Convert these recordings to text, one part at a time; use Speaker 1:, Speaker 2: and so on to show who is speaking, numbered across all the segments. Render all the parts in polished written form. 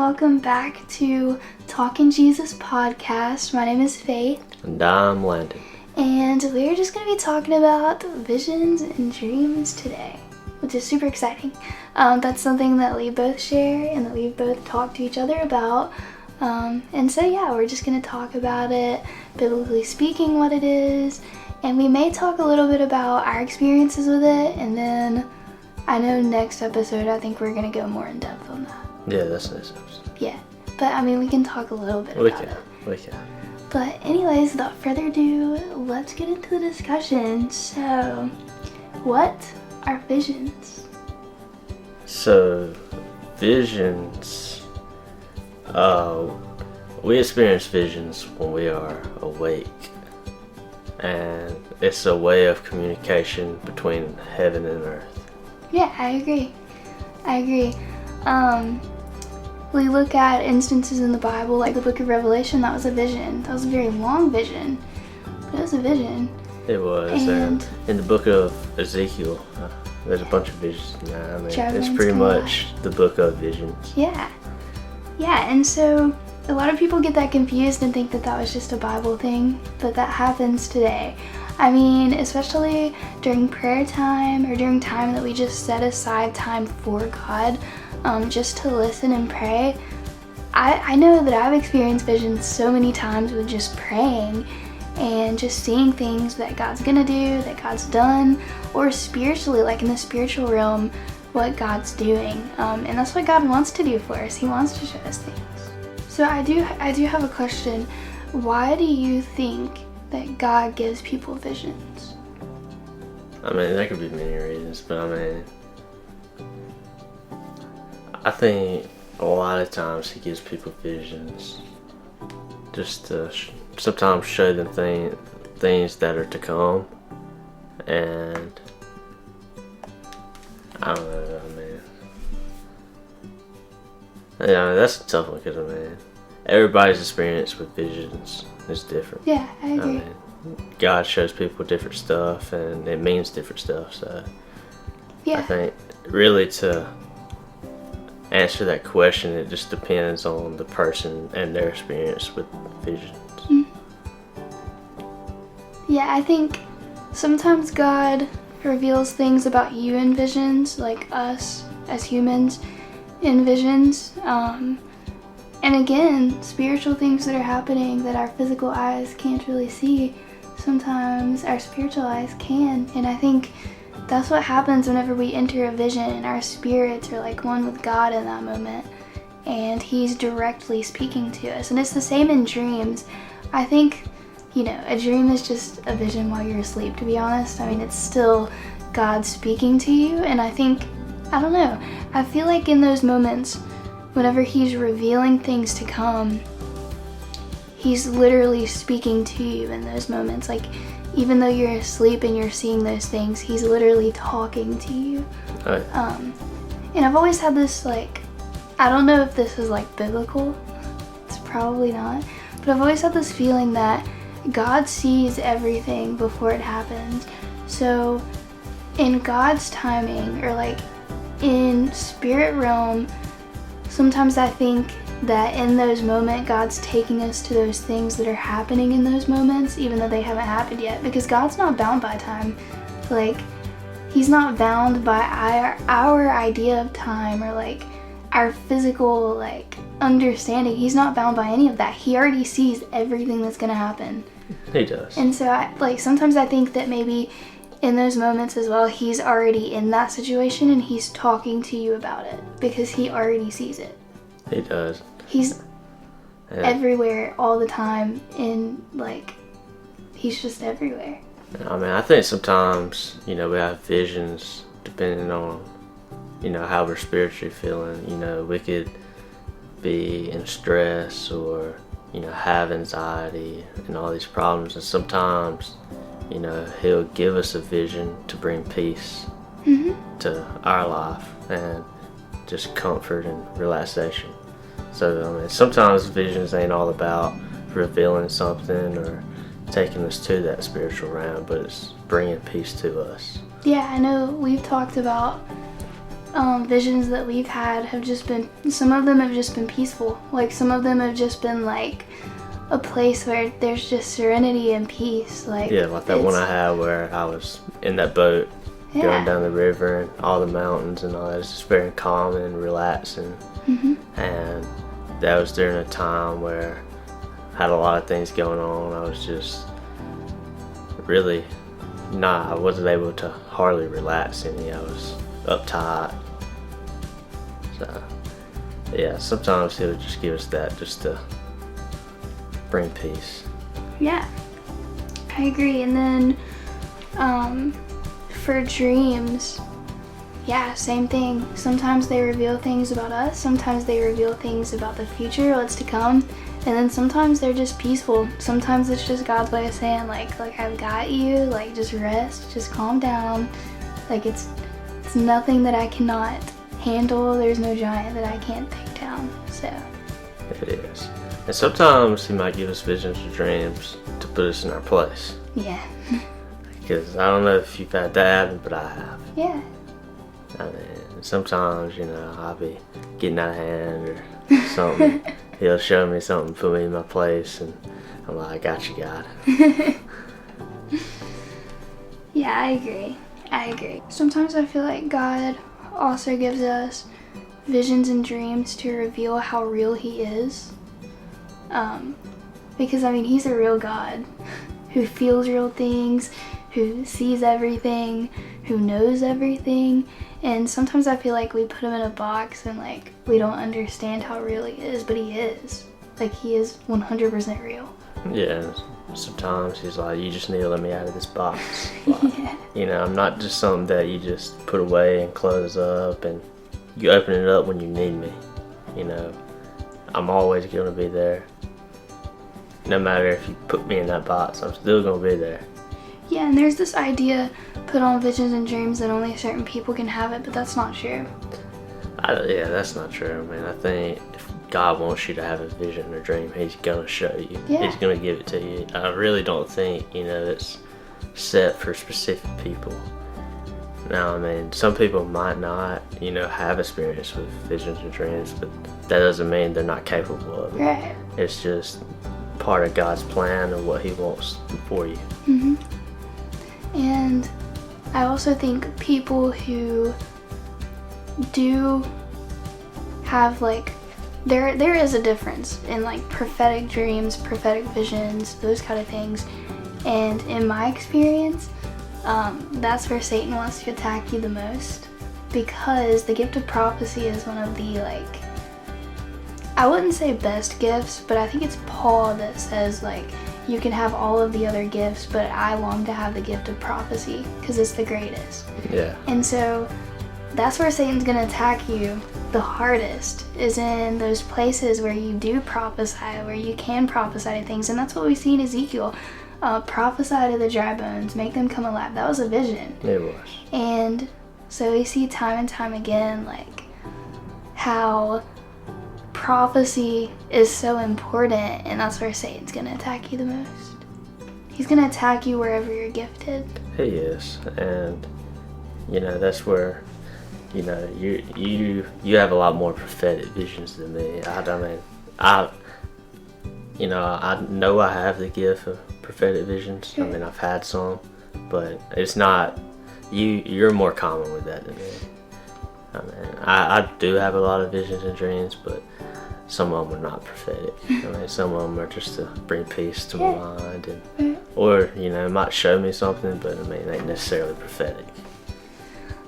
Speaker 1: Welcome back to Talkin Jesus podcast. My name is Faith.
Speaker 2: And I'm Landon.
Speaker 1: And we're just going to be talking about visions and dreams today, which is super exciting. That's something that we both share and that we've both talked to each other about. And so we're just going to talk about it, biblically speaking, what it is. And we may talk a little bit about our experiences with it. And then I know next episode, I think we're going to go more in depth on that.
Speaker 2: Yeah, that's nice.
Speaker 1: Yeah, but we can talk a little bit about it.
Speaker 2: We can.
Speaker 1: But anyways, without further ado, let's get into the discussion. So, what are visions?
Speaker 2: So, visions, we experience visions when we are awake. And it's a way of communication between heaven and earth.
Speaker 1: Yeah, I agree. We look at instances in the Bible, like the book of Revelation, that was a vision. That was a very long vision, but it was a vision.
Speaker 2: It was. And in the book of Ezekiel, there's a bunch of visions now. It's pretty much the book of visions.
Speaker 1: Yeah, and so a lot of people get that confused and think that that was just a Bible thing, but that happens today. Especially during prayer time or during time that we just set aside time for God, just to listen and pray. I know that I've experienced visions so many times with just praying and just seeing things that God's gonna do, that God's done, or spiritually, like in the spiritual realm, what God's doing. And that's what God wants to do for us. He wants to show us things. So I do have a question. Why do you think that God gives people visions?
Speaker 2: There could be many reasons, but I think a lot of times He gives people visions just to sometimes show them things that are to come. And I don't know, that's a tough one because, everybody's experience with visions is different.
Speaker 1: Yeah, I agree.
Speaker 2: God shows people different stuff and it means different stuff, so I think really to answer that question, it just depends on the person and their experience with visions.
Speaker 1: Mm-hmm. Yeah, I think sometimes God reveals things about you in visions, like us as humans in visions. And again, spiritual things that are happening that our physical eyes can't really see, sometimes our spiritual eyes can. And I think that's what happens whenever we enter a vision and our spirits are like one with God in that moment. And He's directly speaking to us. And it's the same in dreams. I think, a dream is just a vision while you're asleep, to be honest. It's still God speaking to you. And I think, I feel like in those moments, whenever He's revealing things to come, He's literally speaking to you in those moments. Like, even though you're asleep and you're seeing those things, He's literally talking to you.
Speaker 2: Right.
Speaker 1: And I've always had this, I don't know if this is, biblical. It's probably not. But I've always had this feeling that God sees everything before it happens. So, in God's timing, or, in spirit realm, sometimes I think that in those moments, God's taking us to those things that are happening in those moments, even though they haven't happened yet, because God's not bound by time. He's not bound by our idea of time or, our physical, understanding. He's not bound by any of that. He already sees everything that's going to happen.
Speaker 2: He does.
Speaker 1: And so, sometimes I think that maybe in those moments as well, He's already in that situation and He's talking to you about it because He already sees it.
Speaker 2: He does.
Speaker 1: He's everywhere all the time, and He's just everywhere.
Speaker 2: I think sometimes, we have visions depending on, how we're spiritually feeling. We could be in stress or, have anxiety and all these problems, and sometimes, He'll give us a vision to bring peace to our life and just comfort and relaxation. So, sometimes visions ain't all about revealing something or taking us to that spiritual realm, but it's bringing peace to us.
Speaker 1: Yeah, I know we've talked about visions that we've had have just been, some of them have just been peaceful. Like some of them have just been like a place where there's just serenity and peace. Like
Speaker 2: like that one I had where I was in that boat going down the river and all the mountains and all that. It's just very calm and relaxing. And that was during a time where I had a lot of things going on. I was just really I wasn't able to hardly relax any. I was uptight. So yeah, sometimes he would just give us that just to bring peace.
Speaker 1: Yeah, I agree. And then for dreams, yeah, same thing. Sometimes they reveal things about us, sometimes they reveal things about the future, what's to come, and then sometimes they're just peaceful. Sometimes it's just God's way of saying like I've got you, like just rest, just calm down. Like it's nothing that I cannot handle. There's no giant that I can't take down. So
Speaker 2: it is. And sometimes he might give us visions or dreams to put us in our place.
Speaker 1: Yeah.
Speaker 2: Because I don't know if you've had that happen, but I have.
Speaker 1: Yeah.
Speaker 2: I mean, sometimes, I'll be getting out of hand or something. He'll show me something, put me in my place, and I'm like, I got you, God.
Speaker 1: Yeah, I agree. Sometimes I feel like God also gives us visions and dreams to reveal how real he is. Because, I mean, he's a real God who feels real things, who sees everything, who knows everything. And sometimes I feel like we put him in a box and like we don't understand how real he is, but he is. Like he is 100% real.
Speaker 2: Yeah, sometimes he's like, you just need to let me out of this box. Like, I'm not just something that you just put away and close up and you open it up when you need me. I'm always going to be there. No matter if you put me in that box, I'm still going to be there.
Speaker 1: Yeah, and there's this idea put on visions and dreams that only certain people can have it, but that's not true.
Speaker 2: Yeah, that's not true. I mean, I think if God wants you to have a vision or dream, he's going to show you.
Speaker 1: Yeah.
Speaker 2: He's going to give it to you. I really don't think, it's set for specific people. Now, I mean, some people might not, have experience with visions and dreams, but that doesn't mean they're not capable of it.
Speaker 1: Right.
Speaker 2: It's just part of God's plan and what he wants for you.
Speaker 1: Mm-hmm. And I also think people who do have like, there is a difference in like prophetic dreams, prophetic visions, those kind of things. And in my experience, that's where Satan wants to attack you the most, because the gift of prophecy is one of the I wouldn't say best gifts, but I think it's Paul that says you can have all of the other gifts, but I long to have the gift of prophecy because it's the greatest.
Speaker 2: Yeah.
Speaker 1: And so that's where Satan's going to attack you the hardest, is in those places where you do prophesy, where you can prophesy to things. And that's what we see in Ezekiel. Prophesy to the dry bones, make them come alive. That was a vision.
Speaker 2: It was.
Speaker 1: And so we see time and time again how prophecy is so important, and that's where Satan's going to attack you the most. He's going to attack you wherever you're gifted.
Speaker 2: He is. And that's where you have a lot more prophetic visions than me. I know I have the gift of prophetic visions. I mean, I've had some, but it's not you're more common with that than me. I mean, I do have a lot of visions and dreams, but some of them are not prophetic. I mean, some of them are just to bring peace to my mind, or it might show me something, but I mean, they ain't necessarily prophetic.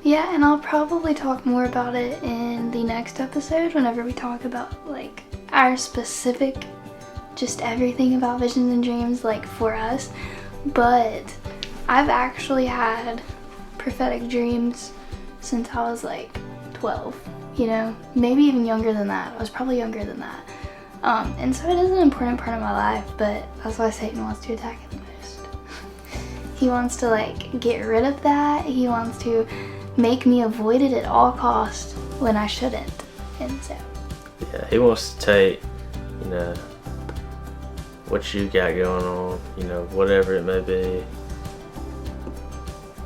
Speaker 1: Yeah, and I'll probably talk more about it in the next episode whenever we talk about our specific, just everything about visions and dreams for us. But I've actually had prophetic dreams since I was 12, maybe even younger than that. I was probably younger than that. And so it is an important part of my life, but that's why Satan wants to attack it the most. He wants to get rid of that. He wants to make me avoid it at all costs when I shouldn't. And so
Speaker 2: yeah, he wants to take what you got going on, whatever it may be.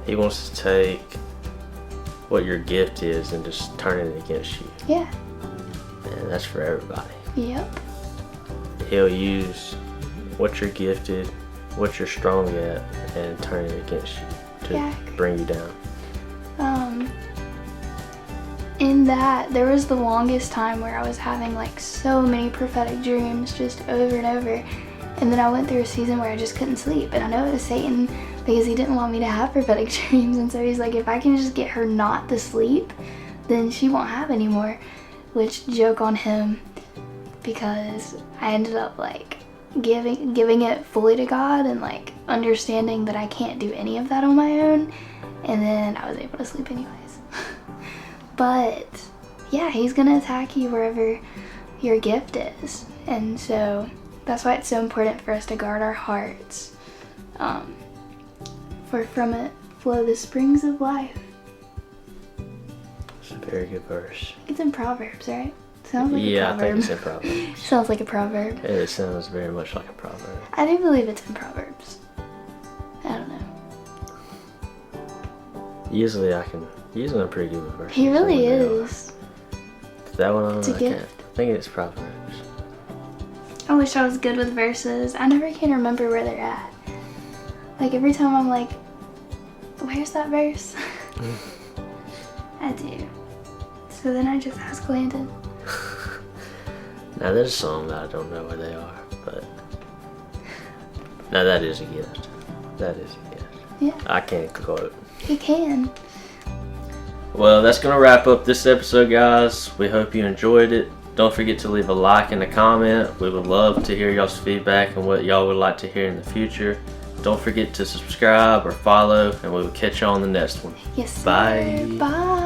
Speaker 2: He wants to take what your gift is and just turning it against you.
Speaker 1: Yeah.
Speaker 2: And that's for everybody.
Speaker 1: Yep.
Speaker 2: He'll use what you're gifted, what you're strong at, and turn it against you to bring you down.
Speaker 1: In that, there was the longest time where I was having like so many prophetic dreams just over and over. And then I went through a season where I just couldn't sleep. And I know it was Satan because he didn't want me to have prophetic dreams. And so he's like, if I can just get her not to sleep, then she won't have any more. Which, joke on him, because I ended up like giving it fully to God and like understanding that I can't do any of that on my own. And then I was able to sleep anyways. But yeah, he's gonna attack you wherever your gift is. And so that's why it's so important for us to guard our hearts. For from it flow the springs of life.
Speaker 2: It's a very good verse.
Speaker 1: It's in Proverbs, right? Sounds like a proverb.
Speaker 2: I think it's in Proverbs.
Speaker 1: Sounds like a proverb.
Speaker 2: It sounds very much like a proverb.
Speaker 1: I do believe it's in Proverbs. I don't know.
Speaker 2: Usually I'm pretty good with verses.
Speaker 1: He really is.
Speaker 2: That one,
Speaker 1: It's a gift.
Speaker 2: I think it's Proverbs.
Speaker 1: I wish I was good with verses. I never can remember where they're at. Like every time I'm like, where's that verse? I do. So then I just ask Landon.
Speaker 2: Now there's some that I don't know where they are, but now that is a gift. That is a gift.
Speaker 1: Yeah.
Speaker 2: I can't quote.
Speaker 1: He can.
Speaker 2: Well, that's going to wrap up this episode, guys. We hope you enjoyed it. Don't forget to leave a like and a comment. We would love to hear y'all's feedback and what y'all would like to hear in the future. Don't forget to subscribe or follow, and we will catch you on the next one.
Speaker 1: Yes, sir.
Speaker 2: Bye.
Speaker 1: Bye.